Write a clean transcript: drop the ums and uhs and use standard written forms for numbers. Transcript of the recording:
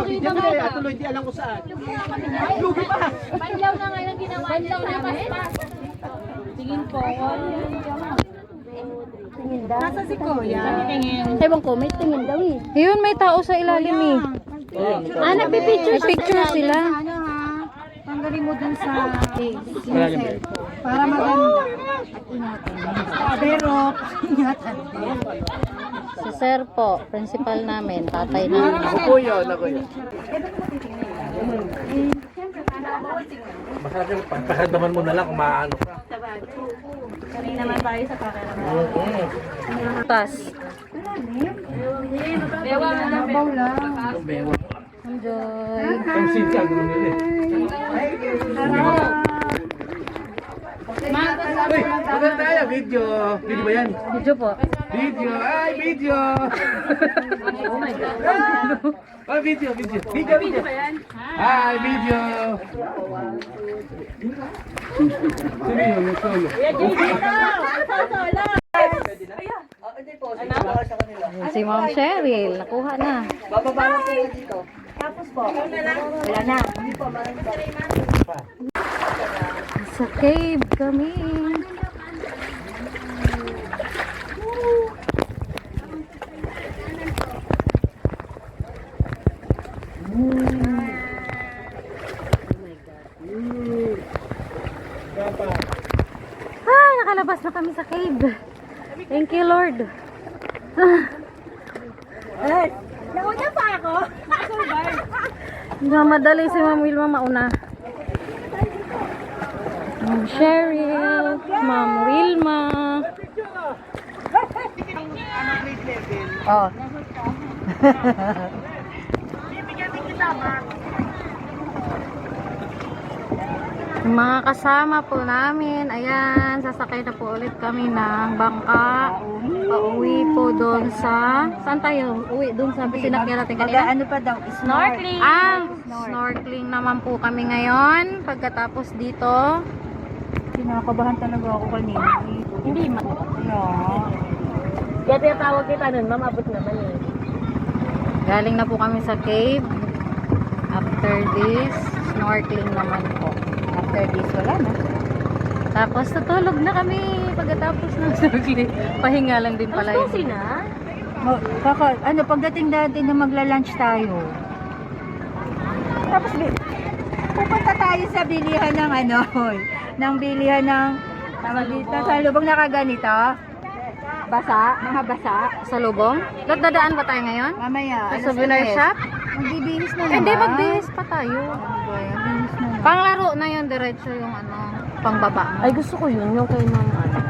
video na eh. Tuloy di alam ko saan. Lugi pa. Panlaw na ngayon ginawa niya namin. Tingin po. Tingin daw. Nasa si Kuya. Ewan ko, may tingin daw eh. Yun, may tao sa ilalim eh. Nagpipicture Picture sila. Ano ha? Tanggalin mo dun sa cellphone. Para maganda. At ingatan. Pero, ingatan. Si Sir po, principal namin, tatay namin. Ako yun. Masarap yung pagparamdaman mo na lang kung maano ka. Kanina naman tayo sa pakiramdam. Tas. Bewa na lang. Babaw lang. Enjoy. Ang sinta, gano'n nila eh. Uy, maganda tayo. Video. Video ba yan? Video po. Video. Ay, video. Oh my God. Oh, video. Video ba yan? Hi, video. Sabi yun, yung solo. Ayan, si Ma'am Cheryl, nakuha na. Wala na. Sa cave kami. Nakalabas na kami sa cave. Thank you, Lord. Nauna pa ako. Madali si Ma'am Wilma mauna. Ma'am Cheryl, Ma'am Wilma. Oh. Yung mga kasama po namin, ayan, sasakay na po ulit kami ng bangka. Pauwi po doon sa, saan tayo? Uwi doon sa sinakyan natin kanina? Ano pa daw? Snorkeling. Snorkeling naman po kami ngayon. Pagkatapos dito, Kinakabahan talaga ako kanina. Hindi ma. No. Kaya tinatawag kita nun, ma'am, abot naman eh. galing na po kami sa cave. After this, snorkeling naman po. After this, wala na. Tapos tutulog na kami pagkatapos ng snorkeling. Pahinga lang din pala yun. Gusto na? Oh, ano, pagdating natin na magla-lunch tayo. Tapos, pupunta tayo sa bilihan ng ano, ng bilihan ng, tawag dito, sa lubong na kaganito. Basa, mga basa. Sa lubong? Dadaan ba tayo ngayon? Mamaya. Sa souvenir shop? Magbibihis na naman. Hindi, magbihis pa tayo. Magbibihis na naman. Panglaro na yun, diretso yung ano, pangbaba. Ay, gusto ko yun, yung kay ma'am.